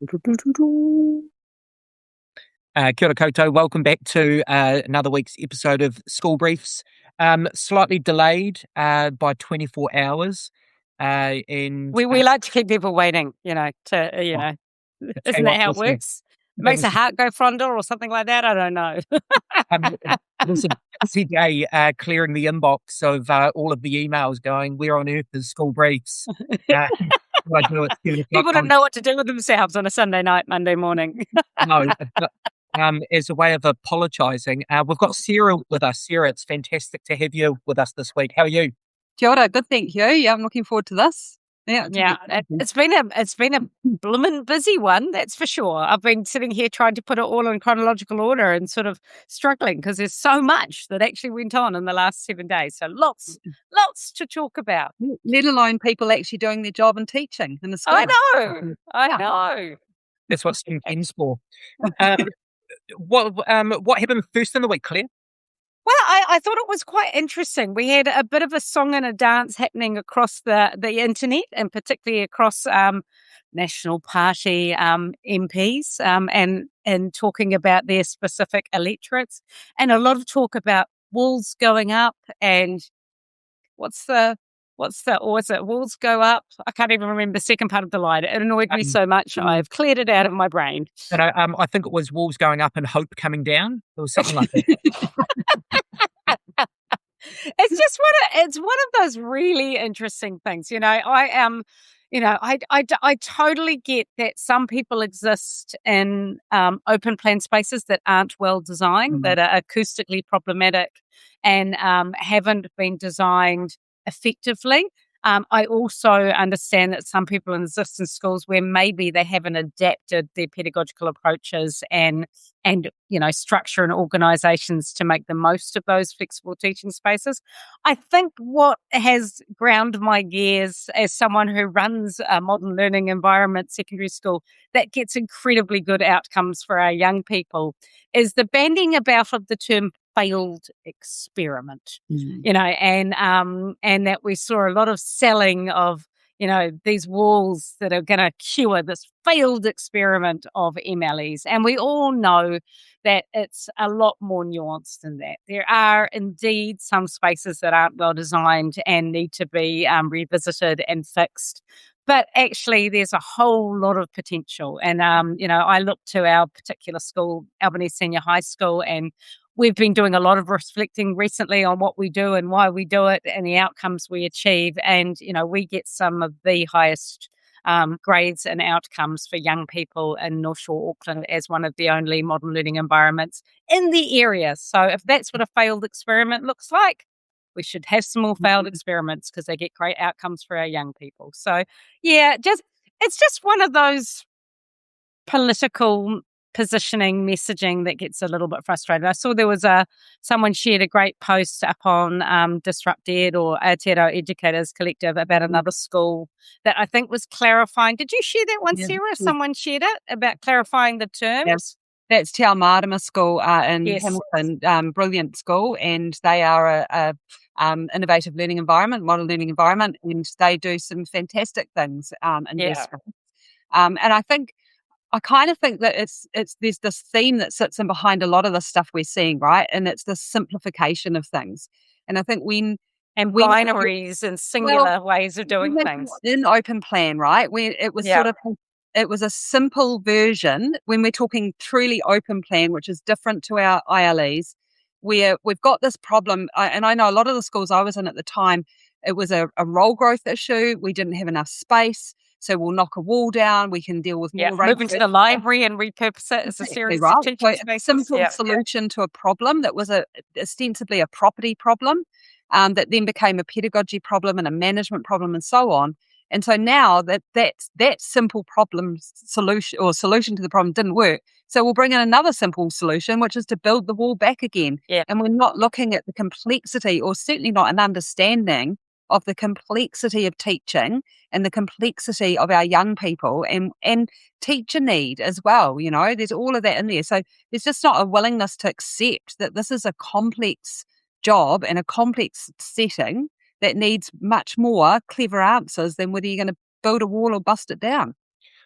Kia ora koutou, welcome back to another week's episode of School Briefs. Slightly delayed by 24 hours. And We like to keep people waiting, isn't that how it works? It makes a heart go fonder or something like that. I don't know. It was a busy day clearing the inbox of all of the emails going, where on earth is School Briefs? People don't know what to do with themselves on a Sunday night, Monday morning. No, as a way of apologising, we've got Sarah with us. Sarah, it's fantastic to have you with us this week. How are you? Kia ora, good, thank you. Yeah, I'm looking forward to this. Yeah, it's been a bloomin' busy one, that's for sure. I've been sitting here trying to put it all in chronological order and sort of struggling because there's so much that actually went on in the last 7 days. So lots to talk about. Let alone people actually doing their job and teaching in the school. I know. That's what STEM stands for. What happened first in the week, Claire? Well, I thought it was quite interesting. We had a bit of a song and a dance happening across the internet, and particularly across National Party MPs and talking about their specific electorates, and a lot of talk about walls going up and what's it? Walls go up. I can't even remember the second part of the line. It annoyed me so much. I've cleared it out of my brain. But I think it was walls going up and hope coming down. It was something like that. It's one of those really interesting things. I totally get that some people exist in open plan spaces that aren't well designed, that are acoustically problematic and haven't been designed effectively. I also understand that some people exist in schools where maybe they haven't adapted their pedagogical approaches and structure and organisations to make the most of those flexible teaching spaces. I think what has ground my gears as someone who runs a modern learning environment secondary school that gets incredibly good outcomes for our young people is the bandying about of the term failed experiment, and that we saw a lot of selling of, these walls that are going to cure this failed experiment of MLEs. And we all know that it's a lot more nuanced than that. There are indeed some spaces that aren't well designed and need to be revisited and fixed. But actually, there's a whole lot of potential. And, I look to our particular school, Albanese Senior High School, and we've been doing a lot of reflecting recently on what we do and why we do it and the outcomes we achieve. And, we get some of the highest grades and outcomes for young people in North Shore, Auckland, as one of the only modern learning environments in the area. So if that's what a failed experiment looks like, we should have some more failed experiments because they get great outcomes for our young people. So, yeah, it's just one of those political positioning messaging that gets a little bit frustrated. I saw there was someone shared a great post up on Disrupt Ed or Aotearoa Educators Collective about another school that I think was clarifying. Did you share that one, Sarah? Yeah. Someone shared it about clarifying the terms? Yes. That's Te Ao Marama School in Hamilton, brilliant school, and they are a innovative learning environment, model learning environment, and they do some fantastic things in their space. And I kind of think that there's this theme that sits in behind a lot of the stuff we're seeing, right? And it's the simplification of things. And I think binaries and singular ways of doing things in open plan, right? Where it was it was a simple version when we're talking truly open plan, which is different to our ILEs, where we've got this problem. And I know a lot of the schools I was in at the time, it was a role growth issue. We didn't have enough space. So we'll knock a wall down. We can deal with more. Move into the library and repurpose it as a series of teaching spaces. A simple solution to a problem that was ostensibly a property problem, that then became a pedagogy problem and a management problem and so on. And so now that simple problem solution to the problem didn't work. So we'll bring in another simple solution, which is to build the wall back again. Yeah. And we're not looking at the complexity, or certainly not an understanding of the complexity of teaching and the complexity of our young people and teacher need as well. There's all of that in there. So there's just not a willingness to accept that this is a complex job and a complex setting that needs much more clever answers than whether you're going to build a wall or bust it down.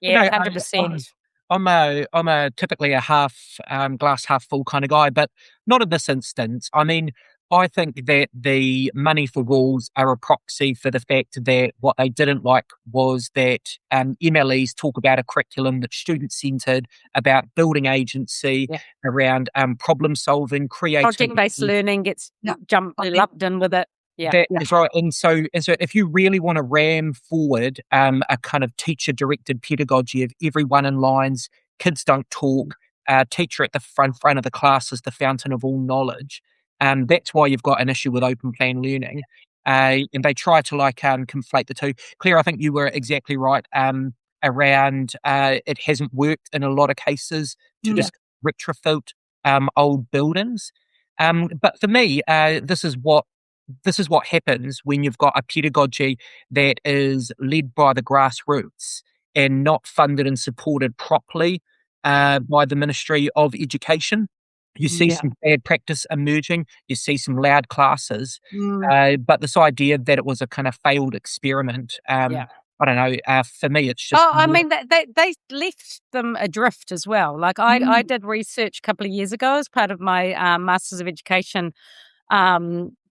Yeah, 100%. I'm a typically a half glass half full kind of guy, but not in this instance. I mean, I think that the money for rules are a proxy for the fact that what they didn't like was that MLEs talk about a curriculum that's student centred, about building agency, around problem solving, creativity. Project-based learning gets lumped in with it. That is right. And so if you really want to ram forward a kind of teacher-directed pedagogy of everyone in lines, kids don't talk, teacher at the front of the class is the fountain of all knowledge, that's why you've got an issue with open plan learning. And they try to conflate the two. Claire, I think you were exactly right around it hasn't worked in a lot of cases to just retrofit old buildings. But for me, this is what happens when you've got a pedagogy that is led by the grassroots and not funded and supported properly by the Ministry of Education. You see some bad practice emerging. You see some loud classes. But this idea that it was a kind of failed experiment, I don't know. For me, it's just. I mean, they left them adrift as well. Like I did research a couple of years ago as part of my Masters of Education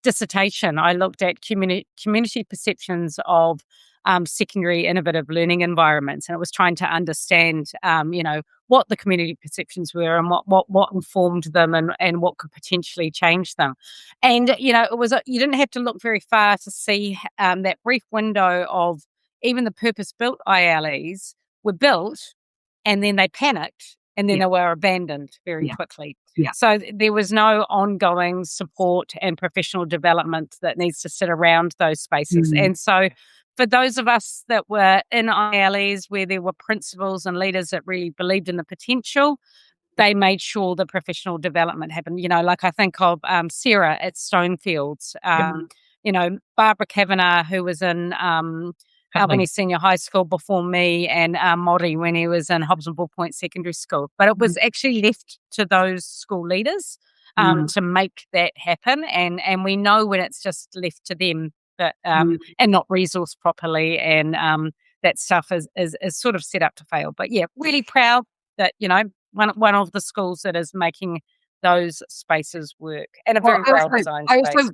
dissertation. I looked at community perceptions of secondary innovative learning environments, and it was trying to understand, what the community perceptions were and what informed them and what could potentially change them. And it was you didn't have to look very far to see that brief window of even the purpose-built ILEs were built, and then they panicked, and then they were abandoned very quickly. So there was no ongoing support and professional development that needs to sit around those spaces. And so for those of us that were in ILEs where there were principals and leaders that really believed in the potential, they made sure the professional development happened. Like I think of Sarah at Stonefields, Barbara Kavanagh, who was in Albany Senior High School before me, and Modi when he was in Hobsonville Point Secondary School. But it was actually left to those school leaders to make that happen. And we know when it's just left to them that and not resourced properly, and that stuff is sort of set up to fail. But really proud that, one of the schools that is making those spaces work, and a very well-designed space.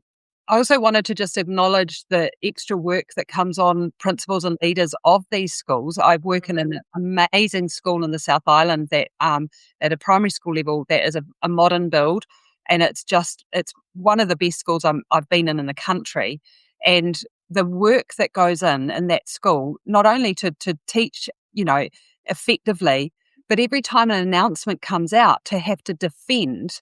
I also wanted to just acknowledge the extra work that comes on principals and leaders of these schools. I work in an amazing school in the South Island that at a primary school level that is a modern build, and it's one of the best schools I've been in the country. And the work that goes in that school, not only to teach, effectively, but every time an announcement comes out to have to defend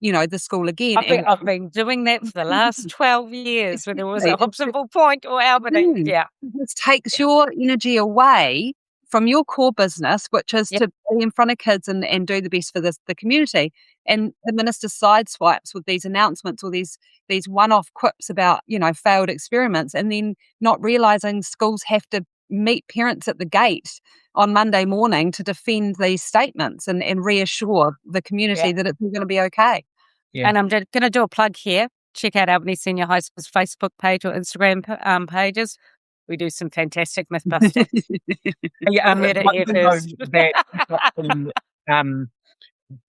the school again. I've been doing that for the last 12 years, whether it was at Hobsonville Point or Albany. This takes your energy away from your core business, which is to be in front of kids and do the best for the community. And the minister sideswipes with these announcements or these one-off quips about, failed experiments, and then not realising schools have to meet parents at the gate on Monday morning to defend these statements and reassure the community that it's going to be okay. And I'm going to do a plug here. Check out Albany Senior High School's Facebook page or Instagram pages. We do some fantastic myth busting.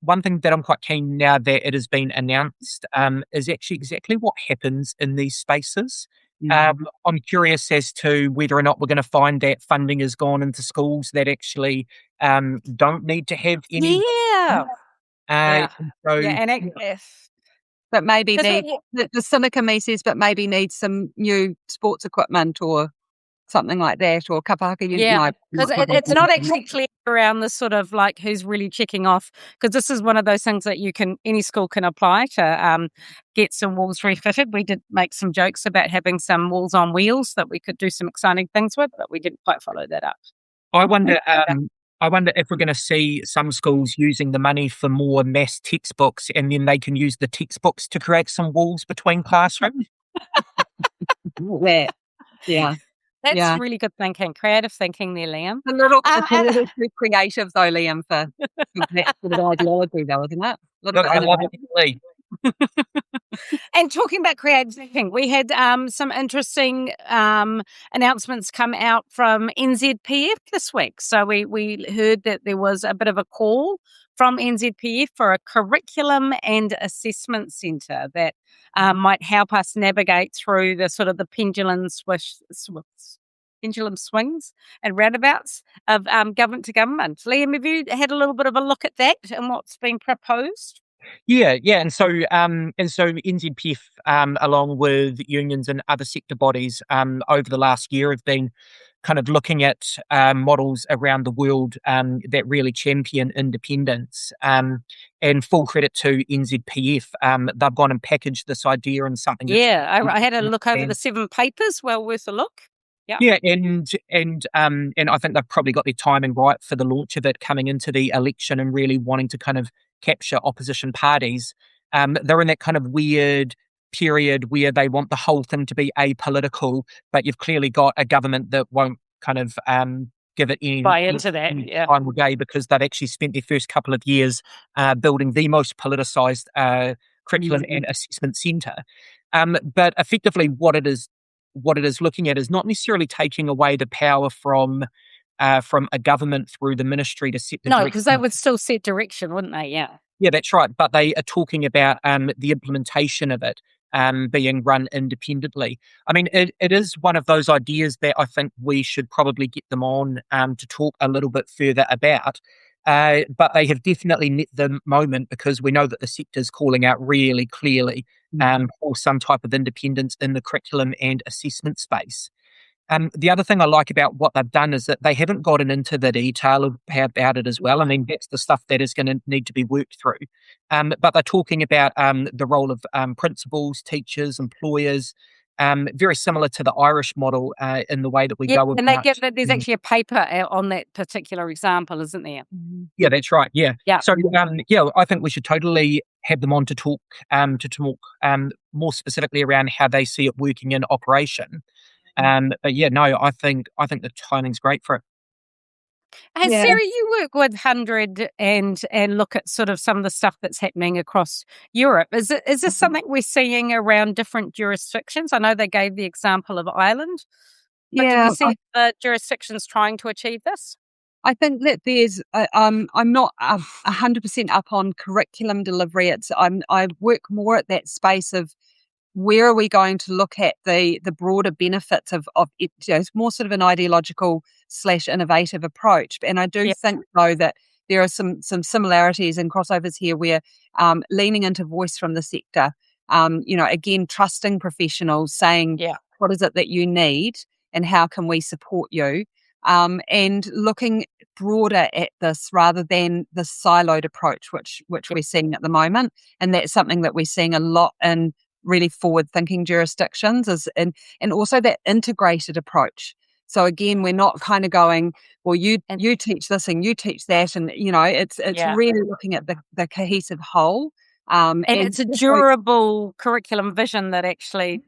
One thing that I'm quite keen now that it has been announced is actually exactly what happens in these spaces. I'm curious as to whether or not we're going to find that funding has gone into schools that actually don't need to have any. But maybe the Seneca me says, but maybe needs some new sports equipment or something like that, or kapahaka. Because it's not actually clear around the sort of like who's really checking off, because this is one of those things that any school can apply to get some walls refitted. We did make some jokes about having some walls on wheels that we could do some exciting things with, but we didn't quite follow that up. I wonder if we're going to see some schools using the money for more maths textbooks, and then they can use the textbooks to create some walls between classrooms. That's really good thinking, creative thinking there, Liam. A little too creative though, Liam, for that sort of ideology though, isn't it? Look, I love it. And talking about creative thinking, we had some interesting announcements come out from NZPF this week. So we heard that there was a bit of a call from NZPF for a curriculum and assessment centre that might help us navigate through the sort of the pendulum swings and roundabouts of government to government. Liam, have you had a little bit of a look at that and what's been proposed? Yeah, and so NZPF, along with unions and other sector bodies, over the last year have been kind of looking at models around the world that really champion independence. And full credit to NZPF, they've gone and packaged this idea in something. Yeah, I had a look over the 7 papers. Well worth a look. Yeah. Yeah, and I think they've probably got their timing right for the launch of it coming into the election and really wanting to kind of capture opposition parties. They're in that kind of weird period where they want the whole thing to be apolitical, but you've clearly got a government that won't kind of give it any buy into that time or day, because they've actually spent their first couple of years building the most politicised curriculum and assessment centre. But effectively, what it is looking at is not necessarily taking away the power from a government through the ministry to set the no, because they would still set direction, wouldn't they? Yeah, that's right. But they are talking about the implementation of it being run independently. I mean, it is one of those ideas that I think we should probably get them on to talk a little bit further about. But they have definitely met the moment, because we know that the sector is calling out really clearly for some type of independence in the curriculum and assessment space. The other thing I like about what they've done is that they haven't gotten into the detail about it as well. I mean, that's the stuff that is going to need to be worked through. But they're talking about the role of principals, teachers, employers, very similar to the Irish model in the way that we go about. And there's actually a paper on that particular example, isn't there? Yeah, that's right. Yeah. So, I think we should totally have them on to talk more specifically around how they see it working in operation. But I think the timing's great for it. Hey, Sarah, you work with 100 and look at sort of some of the stuff that's happening across Europe. Is this something we're seeing around different jurisdictions? I know they gave the example of Ireland. But do you see the jurisdictions trying to achieve this? I think that there's, I'm not 100% up on curriculum delivery. I work more at that space of where are we going to look at the broader benefits of it, it's more sort of an ideological / innovative approach. And I do think, though, that there are some similarities and crossovers here where leaning into voice from the sector, again, trusting professionals, saying, what is it that you need and how can we support you? And looking broader at this rather than the siloed approach, which we're seeing at the moment. And that's something that we're seeing a lot in really forward-thinking jurisdictions, and also that integrated approach. So again, we're not kind of going, well, you teach this and you teach that, and it's really looking at the cohesive whole. And it's a durable curriculum vision that actually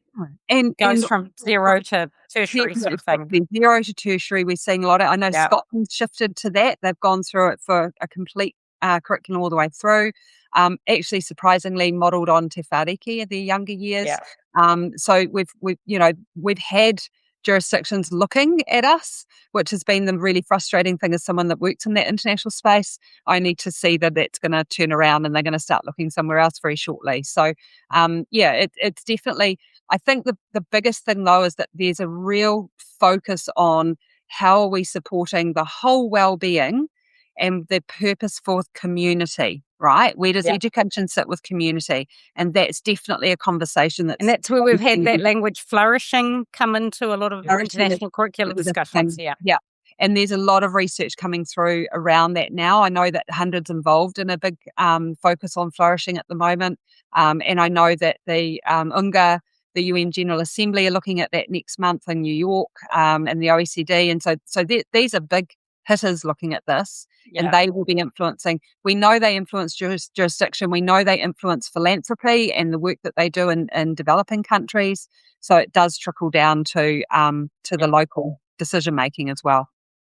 goes from zero to tertiary sort of thing. Zero to tertiary, we're seeing a lot of. I know Scotland's shifted to that. They've gone through it for a complete curriculum all the way through. Actually, surprisingly, modelled on Te Whāriki in the younger years. So we've had jurisdictions looking at us, which has been the really frustrating thing as someone that works in that international space. I need to see that that's going to turn around and they're going to start looking somewhere else very shortly. So, it's definitely, I think the biggest thing though is that there's a real focus on how are we supporting the whole well-being and the purpose for community, right? Where does education sit with community? And that's definitely a conversation and that's where we've had that language flourishing come into a lot of international curriculum discussions. Yeah. And there's a lot of research coming through around that now. I know that 100's involved in a big focus on flourishing at the moment. And I know that the UNGA, the UN General Assembly, are looking at that next month in New York, and the OECD. And so these are big hitters looking at this, and they will be influencing. We know they influence jurisdiction. We know they influence philanthropy and the work that they do in developing countries. So it does trickle down to the local decision making as well.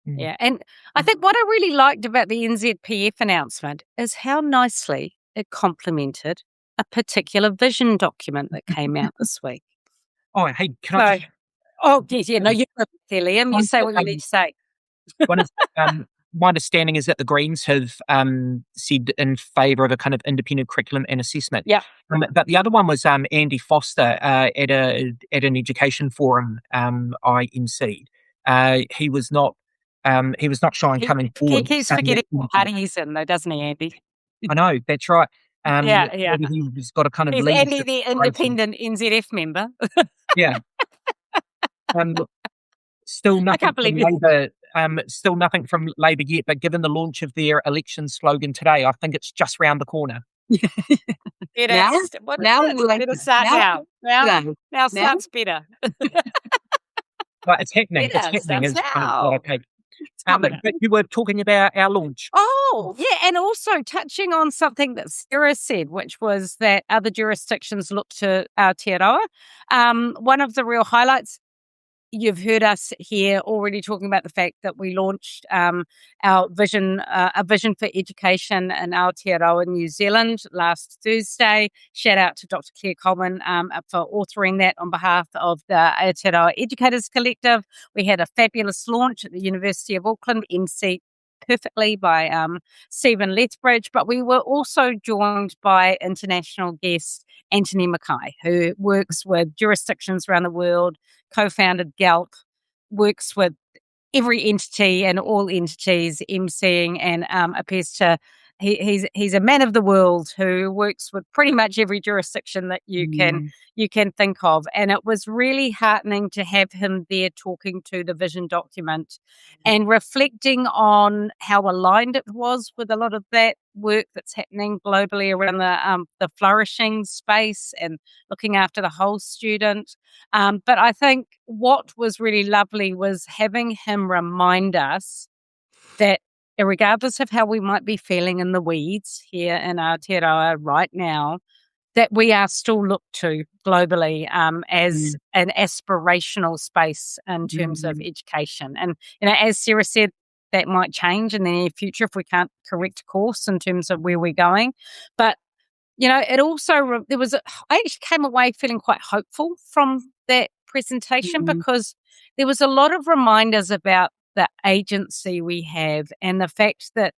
Yeah, and I think what I really liked about the NZPF announcement is how nicely it complemented a particular vision document that came out this week. Oh, hey, can I just... Oh, yes, yeah, no, you're there, Liam. You say what you need to say. One is, my understanding is that the Greens have said in favour of a kind of independent curriculum and assessment. Yeah. But the other one was Andy Foster at an education forum, INC. He was not shy in coming forward. He keeps forgetting what party he's in, though, doesn't he, Andy? I know, that's right. Yeah. He's got a kind of He's leadership Andy, the independent NZF member. Yeah. Still nothing from Labor. Still nothing from Labor yet. But given the launch of their election slogan today, I think it's just round the corner. Now sounds better. But it's happening. It's happening. But you were talking about our launch. Oh, yeah. And also touching on something that Sarah said, which was that other jurisdictions look to Aotearoa. One of the real highlights, you've heard us here already talking about the fact that we launched our vision, a vision for education in Aotearoa, New Zealand last Thursday. Shout out to Dr. Claire Coleman for authoring that on behalf of the Aotearoa Educators Collective. We had a fabulous launch at the University of Auckland, MC perfectly by Stephen Lethbridge, but we were also joined by international guest Anthony Mackay, who works with jurisdictions around the world, co-founded GALP, works with every entity and all entities emceeing, and appears to he's a man of the world who works with pretty much every jurisdiction that you can think of. And it was really heartening to have him there talking to the vision document and reflecting on how aligned it was with a lot of that work that's happening globally around the flourishing space and looking after the whole student. But I think what was really lovely was having him remind us that regardless of how we might be feeling in the weeds here in Aotearoa right now, that we are still looked to globally as an aspirational space in terms of education. And, as Sarah said, that might change in the near future if we can't correct course in terms of where we're going. But, it also, I actually came away feeling quite hopeful from that presentation because there was a lot of reminders about the agency we have and the fact that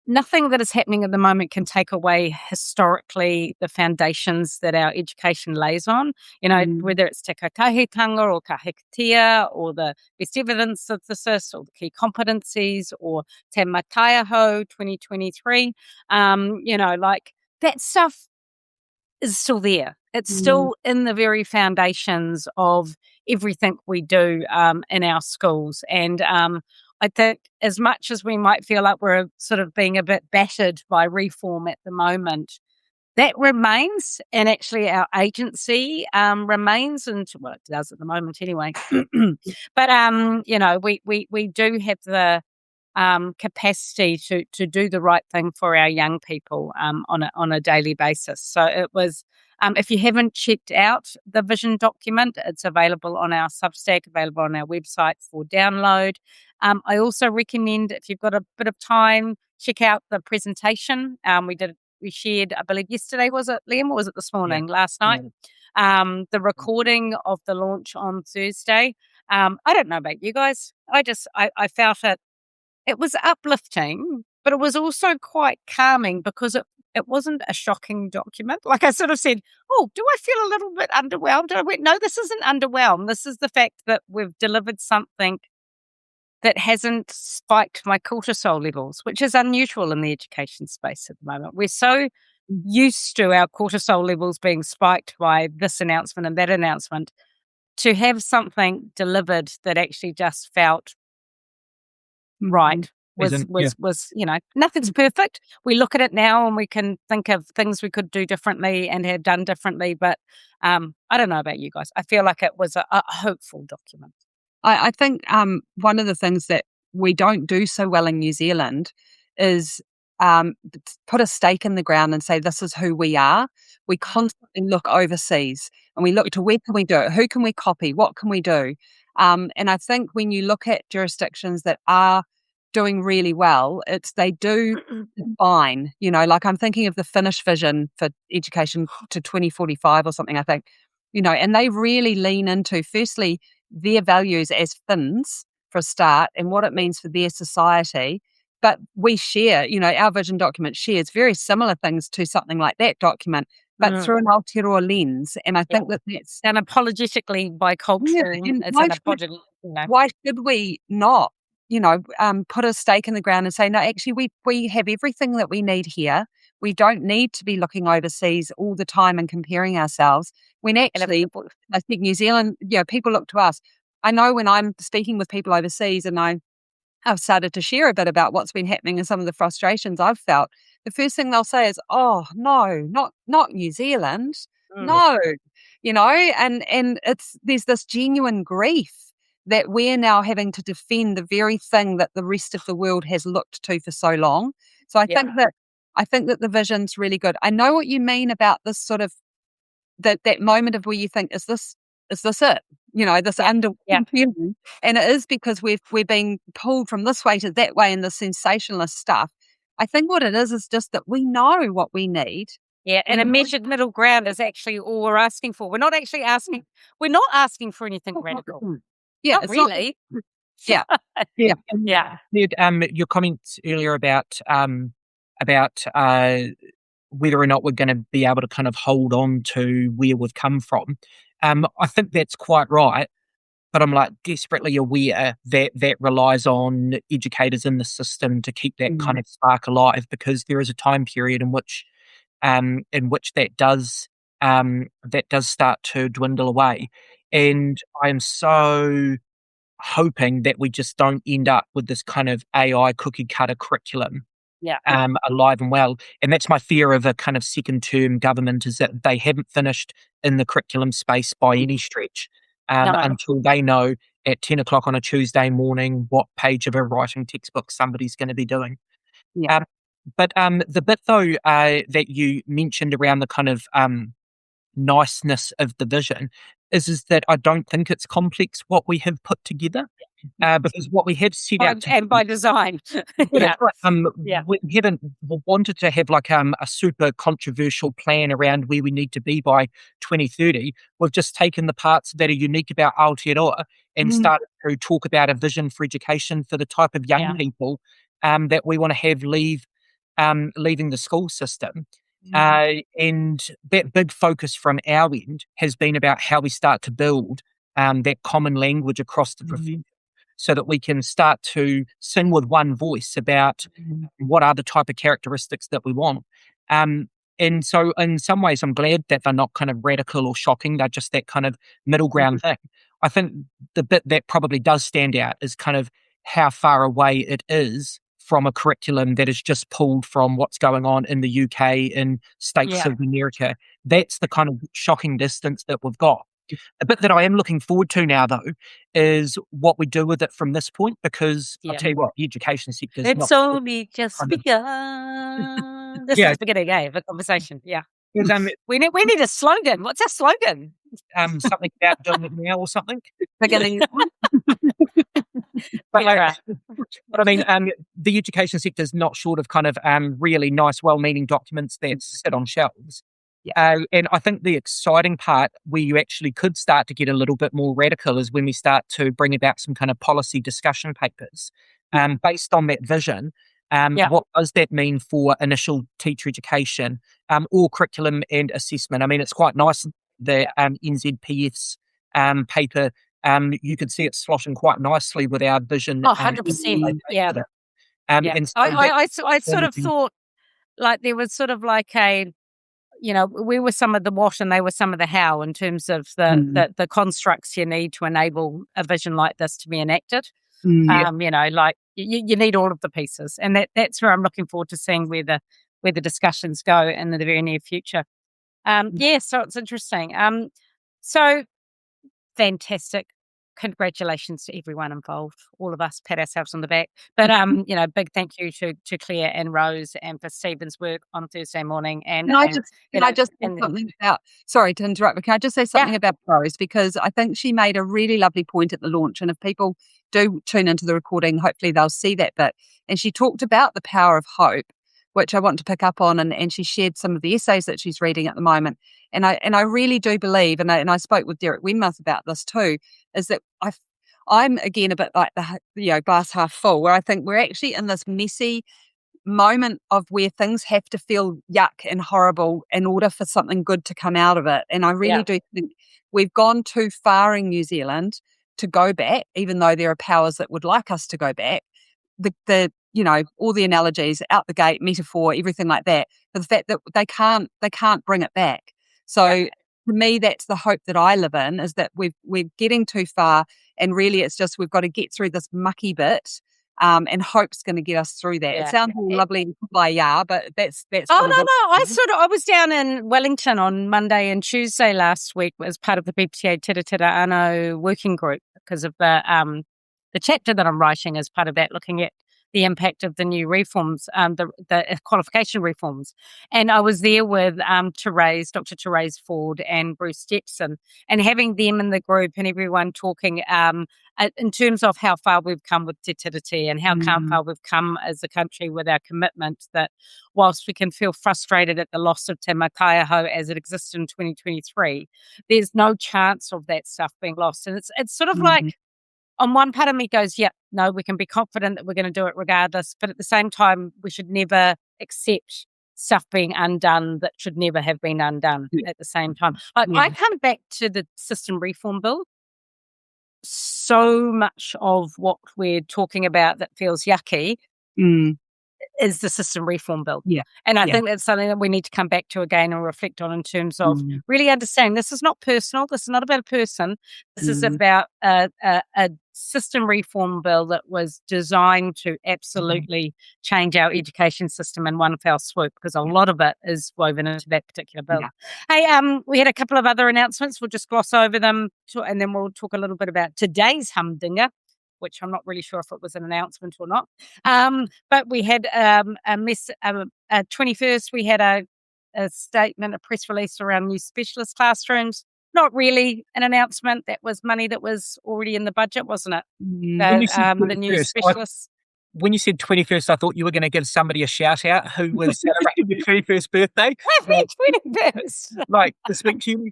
nothing that is happening at the moment can take away historically the foundations that our education lays on, whether it's te kakahitanga or kahikatea or the best evidence synthesis or the key competencies or te mataiaho 2023, like that stuff is still there. It's still in the very foundations of everything we do in our schools. And I think as much as we might feel like we're sort of being a bit battered by reform at the moment, that remains, and actually our agency remains, and well, it does at the moment anyway. But we do have the capacity to do the right thing for our young people on a daily basis. So it was. If you haven't checked out the vision document, it's available on our Substack, available on our website for download. I also recommend, if you've got a bit of time, check out the presentation. We shared, I believe yesterday, was it, Liam, or was it this morning, last night? The recording of the launch on Thursday. I don't know about you guys. I felt it was uplifting, but it was also quite calming because it wasn't a shocking document. Like I sort of said, oh, do I feel a little bit underwhelmed? And I went, no, this isn't underwhelmed. This is the fact that we've delivered something that hasn't spiked my cortisol levels, which is unusual in the education space at the moment. We're so used to our cortisol levels being spiked by this announcement and that announcement. To have something delivered that actually just felt right was nothing's perfect. We look at it now and we can think of things we could do differently and have done differently. But I don't know about you guys. I feel like it was a hopeful document. I think one of the things that we don't do so well in New Zealand is put a stake in the ground and say, this is who we are. We constantly look overseas and we look to where can we do it? Who can we copy? What can we do? And I think when you look at jurisdictions that are doing really well. They do fine, like I'm thinking of the Finnish vision for education to 2045 or something, I think, and they really lean into, firstly, their values as Finns for a start and what it means for their society. But we share, our vision document shares very similar things to something like that document, but through an Aotearoa lens. And I think that's unapologetically bicultural. Why should we not, put a stake in the ground and say, no, actually, we have everything that we need here. We don't need to be looking overseas all the time and comparing ourselves. When actually, I think New Zealand, people look to us. I know when I'm speaking with people overseas and I've started to share a bit about what's been happening and some of the frustrations I've felt, the first thing they'll say is, oh, no, not New Zealand. No, and there's this genuine grief that we're now having to defend the very thing that the rest of the world has looked to for so long. So I think that the vision's really good. I know what you mean about this sort of that moment of where you think, is this it? This feeling. And it is because we're being pulled from this way to that way in the sensationalist stuff. I think what it is just that we know what we need. Yeah, and a measured middle ground is actually all we're asking for. We're not asking for anything radical. Yeah, not really. Yeah. Your comments earlier about whether or not we're going to be able to kind of hold on to where we've come from. I think that's quite right, but I'm like desperately aware that relies on educators in the system to keep that kind of spark alive, because there is a time period in which that does start to dwindle away. And I am so hoping that we just don't end up with this kind of AI cookie cutter curriculum alive and well. And that's my fear of a kind of second term government, is that they haven't finished in the curriculum space by any stretch until they know at 10 o'clock on a Tuesday morning what page of a writing textbook somebody's going to be doing. But the bit though that you mentioned around the kind of niceness of the vision is that I don't think it's complex what we have put together, because what we have set out and by design. We haven't wanted to have like a super controversial plan around where we need to be by 2030. We've just taken the parts that are unique about Aotearoa and started to talk about a vision for education for the type of young people that we want to have leaving the school system. And that big focus from our end has been about how we start to build that common language across the profession, so that we can start to sing with one voice about what are the type of characteristics that we want. And so in some ways, I'm glad that they're not kind of radical or shocking. They're just that kind of middle ground thing. I think the bit that probably does stand out is kind of how far away it is from a curriculum that is just pulled from what's going on in the UK and states of America. That's the kind of shocking distance that we've got. A bit that I am looking forward to now, though, is what we do with it from this point, because I'll tell you what, the education sector is it's only just begun. This is the beginning of a conversation. We need a slogan. What's our slogan? Something about doing it now or something. Beginning. But I mean, the education sector is not short of kind of really nice, well-meaning documents that sit on shelves. And I think the exciting part where you actually could start to get a little bit more radical is when we start to bring about some kind of policy discussion papers based on that vision. What does that mean for initial teacher education or curriculum and assessment? I mean, it's quite nice, the NZPF's paper. You could see it sloshing quite nicely with our vision. 100%. And so I sort of thought like there was sort of like a, we were some of the what and they were some of the how in terms of the constructs you need to enable a vision like this to be enacted. Like you need all of the pieces, and that's where I'm looking forward to seeing where the discussions go in the very near future. So it's interesting. So fantastic. Congratulations to everyone involved. All of us pat ourselves on the back. But big thank you to Claire and Rose and for Stephen's work on Thursday morning. And can I just say something about? Sorry to interrupt, but can I just say something about Rose, because I think she made a really lovely point at the launch. And if people do tune into the recording, hopefully they'll see that bit. And she talked about the power of hope, which I want to pick up on, and she shared some of the essays that she's reading at the moment. And I really do believe, and I spoke with Derek Wenmouth about this too, is that I'm again a bit like the glass half full, where I think we're actually in this messy moment of where things have to feel yuck and horrible in order for something good to come out of it. And I really do think we've gone too far in New Zealand to go back, even though there are powers that would like us to go back. The all the analogies out the gate, metaphor, everything like that, for the fact that they can't bring it back. So for me, that's the hope that I live in, is that we're getting too far, and really it's just we've got to get through this mucky bit. And hope's going to get us through that. It sounds lovely by but that's. Oh no! I was down in Wellington on Monday and Tuesday last week as part of the BPTA Tira Tira Anō working group, because of the chapter that I'm writing as part of that, looking at the impact of the new reforms, the qualification reforms. And I was there with Dr. Therese Ford and Bruce Stepson, and having them in the group and everyone talking in terms of how far we've come with Te Tiriti and how far we've come as a country with our commitment, that whilst we can feel frustrated at the loss of Te Mākaiaho as it exists in 2023, there's no chance of that stuff being lost. And it's sort of like, on one part of me goes, no, we can be confident that we're going to do it regardless. But at the same time, we should never accept stuff being undone that should never have been undone at the same time. I come back to the system reform bill. So much of what we're talking about that feels yucky is the system reform bill. And I think that's something that we need to come back to again and reflect on, in terms of really understanding this is not personal. This is not about a person. This is about a system reform bill that was designed to absolutely change our education system in one fell swoop, because a lot of it is woven into that particular bill. Hey, we had a couple of other announcements. We'll just gloss over them and then we'll talk a little bit about today's humdinger, which I'm not really sure if it was an announcement or not. But we had 21st, we had a statement, a press release around new specialist classrooms. Not really an announcement. That was money that was already in the budget, wasn't it? The new specialists. When you said 21st, I thought you were going to give somebody a shout out who was celebrating your 21st birthday. Happy 21st! Like, to speak to you.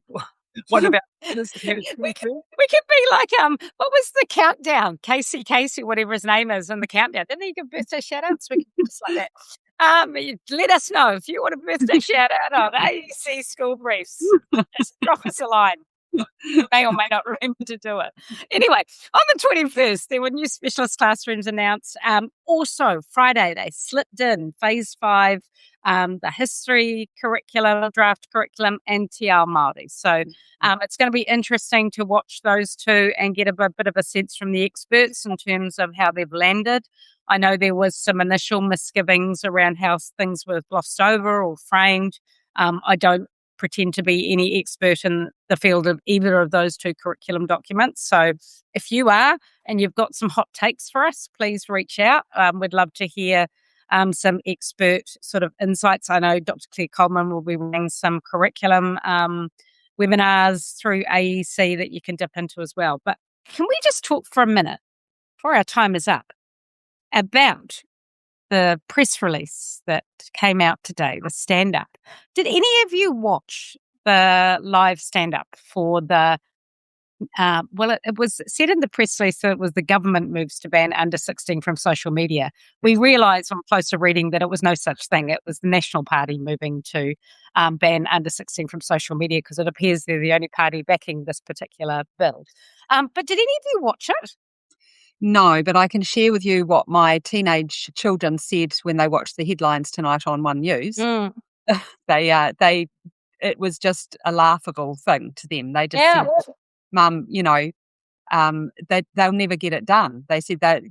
What about this? We could be like, what was the countdown? Casey, whatever his name is, in the countdown. Didn't he give birthday shout outs? We could do just like that. Let us know if you want a birthday shout out on AEC School Briefs. Just drop us a line. May or may not remember to do it. Anyway, on the 21st, there were new specialist classrooms announced. Also, Friday, they slipped in Phase 5, the history curriculum, draft curriculum, and Te Ao Māori. So it's going to be interesting to watch those two and get a bit of a sense from the experts in terms of how they've landed. I know there was some initial misgivings around how things were glossed over or framed. I don't pretend to be any expert in the field of either of those two curriculum documents. So if you are and you've got some hot takes for us, please reach out. We'd love to hear some expert sort of insights. I know Dr. Claire Coleman will be running some curriculum webinars through AEC that you can dip into as well. But can we just talk for a minute, before our time is up, about the press release that came out today, the stand-up? Did any of you watch the live stand-up for the it was said in the press release that it was the government moves to ban under 16 from social media. We realised on closer reading that it was no such thing. It was the National Party moving to ban under 16 from social media, because it appears they're the only party backing this particular bill. But did any of you watch it? No, but I can share with you what my teenage children said when they watched the headlines tonight on One News. It was just a laughable thing to them. They just said, Mum, they'll never get it done. They said that,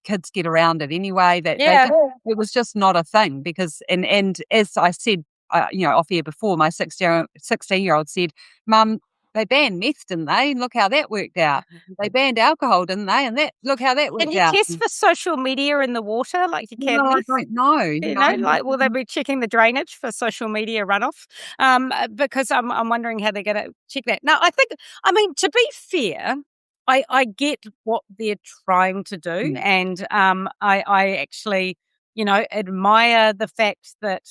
kids get around it anyway. It was just not a thing, because, and as I said, off air before, my 16-year-old said, Mum, they banned meth, didn't they? Look how that worked out. They banned alcohol, didn't they? And look how that worked out. Can you test for social media in the water like you can? No, I don't know. Will they be checking the drainage for social media runoff? Because I'm wondering how they're going to check that. Now, to be fair, I get what they're trying to do, and I actually, admire the fact that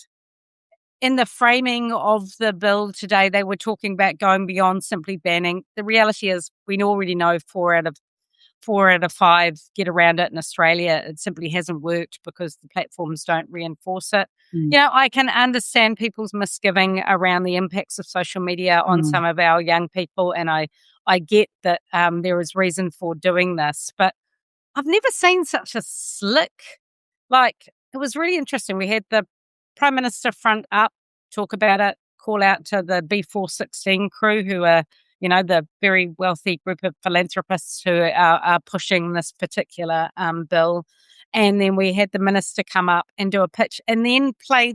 in the framing of the bill today, they were talking about going beyond simply banning. The reality is, we already know 4 out of 5 get around it in Australia. It simply hasn't worked because the platforms don't reinforce it. I can understand people's misgiving around the impacts of social media on some of our young people, and I get that there is reason for doing this, but I've never seen such a slick, it was really interesting. We had the Prime Minister front up, talk about it, call out to the B416 crew, who are, the very wealthy group of philanthropists who are pushing this particular bill. And then we had the minister come up and do a pitch and then play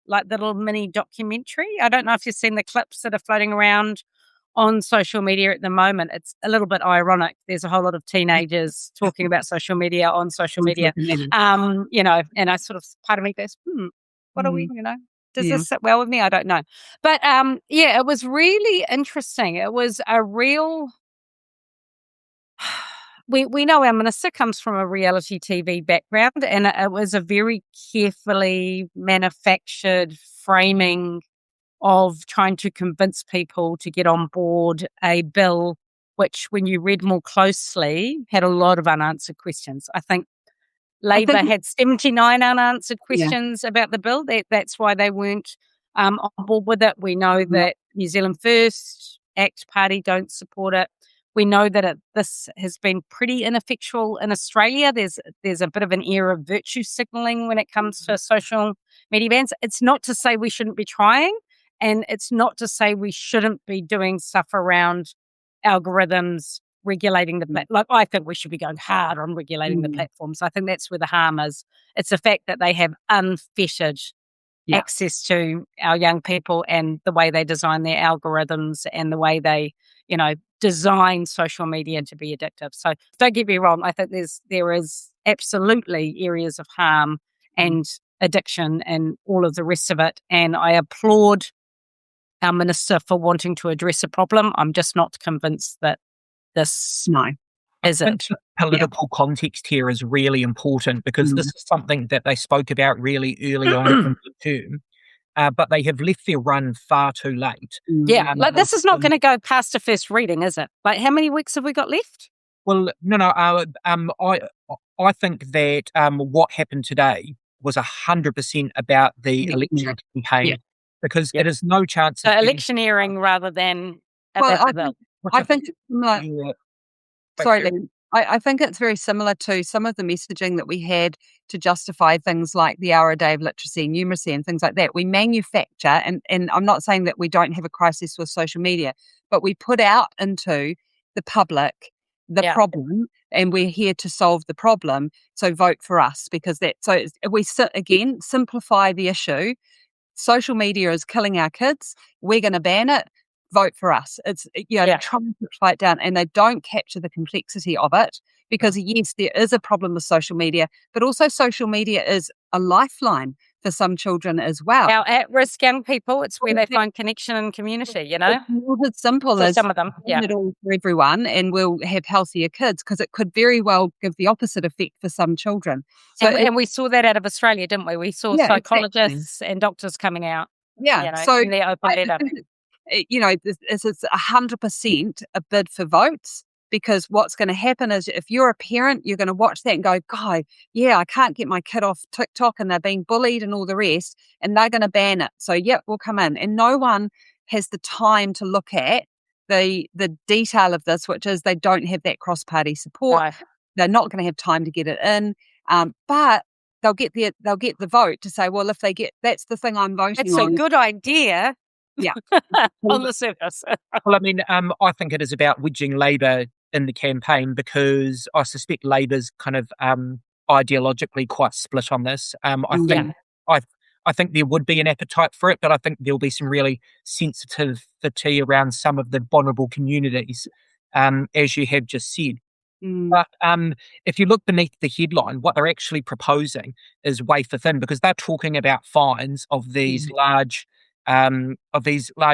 the little mini documentary. I don't know if you've seen the clips that are floating around on social media at the moment. It's a little bit ironic. There's a whole lot of teenagers talking about social media on social media. And I sort of, part of me goes, what are we, does this sit well with me? I don't know. But it was really interesting. It was a real, we know our minister comes from a reality TV background, and it was a very carefully manufactured framing of trying to convince people to get on board a bill, which, when you read more closely, had a lot of unanswered questions. I think Labor had 79 unanswered questions about the bill. That's why they weren't on board with it. We know that New Zealand First, ACT Party don't support it. We know that this has been pretty ineffectual in Australia. There's a bit of an air of virtue signalling when it comes to social media bans. It's not to say we shouldn't be trying, and it's not to say we shouldn't be doing stuff around algorithms, regulating the I think we should be going hard on regulating the platforms. I think that's where the harm is. It's the fact that they have unfettered access to our young people, and the way they design their algorithms and the way they, design social media to be addictive. So don't get me wrong. I think there is absolutely areas of harm and addiction and all of the rest of it. And I applaud our minister for wanting to address a problem. I'm just not convinced that this is it. Political context here is really important, because this is something that they spoke about really early on in the term, but they have left their run far too late. This is not going to go past a first reading, is it? How many weeks have we got left? Well, no. I think that what happened today was 100% about the election campaign, because it is no chance. So electioneering rather than. I think. Sorry, Lee. I think it's very similar to some of the messaging that we had to justify things like the hour a day of literacy and numeracy and things like that. We manufacture, and I'm not saying that we don't have a crisis with social media, but we put out into the public the problem, and we're here to solve the problem. So vote for us, because we again simplify the issue. Social media is killing our kids. We're going to ban it. Vote for us. It's try and fight down, and they don't capture the complexity of it, because yes, there is a problem with social media, but also social media is a lifeline for some children as well. Our at-risk young people, it's where they find connection and community. It's not as simple as some of them. it all for everyone, and we'll have healthier kids, because it could very well give the opposite effect for some children. So, and we saw that out of Australia, didn't we? We saw psychologists and doctors coming out. So in their open letter. This is 100% a bid for votes, because what's going to happen is, if you're a parent, you're going to watch that and go, God, I can't get my kid off TikTok and they're being bullied and all the rest, and they're going to ban it. So we'll come in. And no one has the time to look at the detail of this, which is they don't have that cross-party support. Right. They're not going to have time to get it in. But they'll get the vote to say, well, if they get, that's the thing I'm voting on. It's a good idea. On the surface. Well, I mean, I think it is about wedging Labor in the campaign, because I suspect Labor's kind of ideologically quite split on this. I think there would be an appetite for it, but I think there'll be some really sensitivity around some of the vulnerable communities, as you have just said. But if you look beneath the headline, what they're actually proposing is wafer thin, because they're talking about fines of these large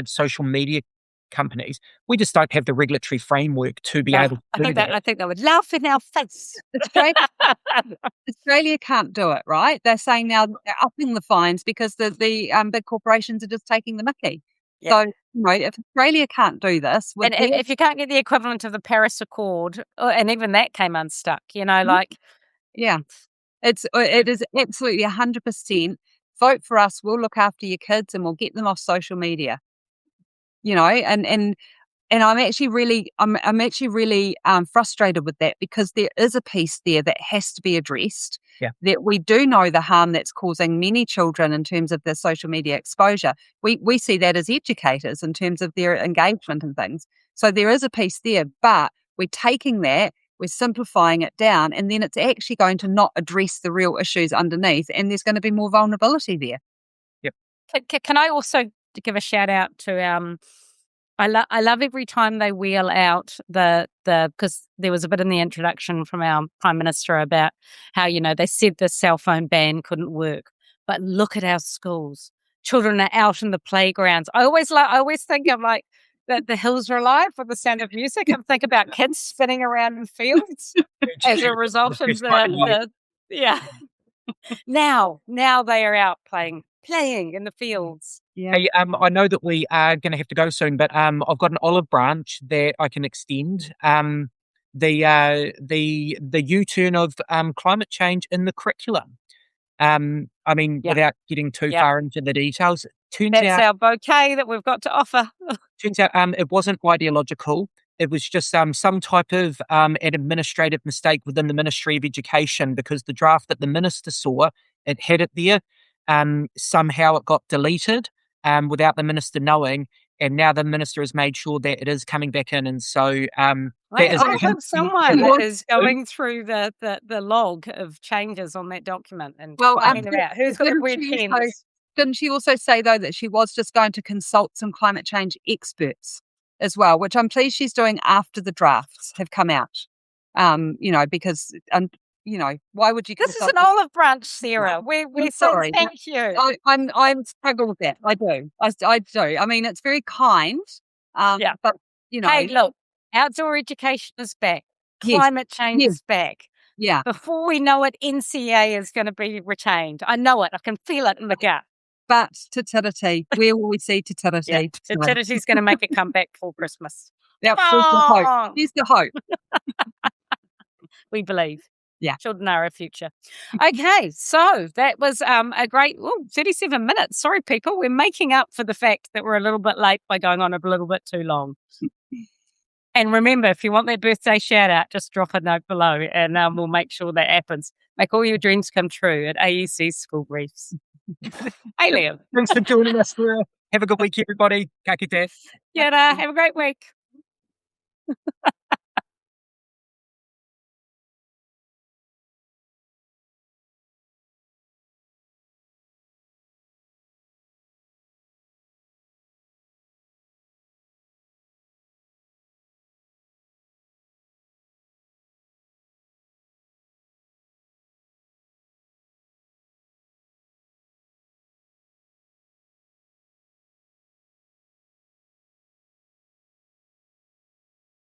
social media companies. We just don't have the regulatory framework to be able to do that. I think they would laugh in our face. Australia can't do it, right? They're saying now they're upping the fines because the big corporations are just taking the mickey. Yeah. So, if Australia can't do this, and if you can't get the equivalent of the Paris Accord, and even that came unstuck, like... Yeah. It is absolutely 100%. Vote for us. We'll look after your kids and we'll get them off social media. And I'm actually really frustrated with that, because there is a piece there that has to be addressed. Yeah. That we do know the harm that's causing many children in terms of their social media exposure. We see that as educators in terms of their engagement and things. So there is a piece there, but we're taking that, we're simplifying it down, and then it's actually going to not address the real issues underneath, and there's going to be more vulnerability there. Yep. Can I also give a shout out to I love every time they wheel out because there was a bit in the introduction from our Prime Minister about how, they said the cell phone ban couldn't work, but look at our schools. Children are out in the playgrounds. I always think of like that the hills are alive with the sound of music, and think about kids spinning around in fields as a result of yeah. Now they are out playing in the fields. Yeah. Hey, I know that we are going to have to go soon, but I've got an olive branch that I can extend. The U-turn of climate change in the curriculum. Without getting too far into the details, That's our bouquet that we've got to offer. Turns out it wasn't ideological. It was just some type of an administrative mistake within the Ministry of Education, because the draft that the minister saw, it had it there. Somehow it got deleted without the minister knowing, and now the minister has made sure that it is coming back in. And so I hope someone is going through the log of changes on that document and finding out who's got the red pens. Didn't she also say, though, that she was just going to consult some climate change experts as well, which I'm pleased she's doing after the drafts have come out? Because why would you? This is an olive branch, Sarah. We're sorry. Thank you. I'm struggling with that. I do. I mean, it's very kind. But Hey, look, outdoor education is back. Climate change is back. Yeah. Before we know it, NCA is going to be retained. I know it. I can feel it in the gut. But Tatiriti, where will we see Tatiriti? Yeah. Tatiriti's going to make a comeback for Christmas. There's the hope. Here's the hope. We believe. Yeah. Children are our future. Okay, so that was a great 37 minutes. Sorry, people. We're making up for the fact that we're a little bit late by going on a little bit too long. And remember, if you want that birthday shout out, just drop a note below and we'll make sure that happens. Make all your dreams come true at AEC School Briefs. Hey, Liam. Thanks for joining us. Have a good week, everybody. Ka kite. Have a great week.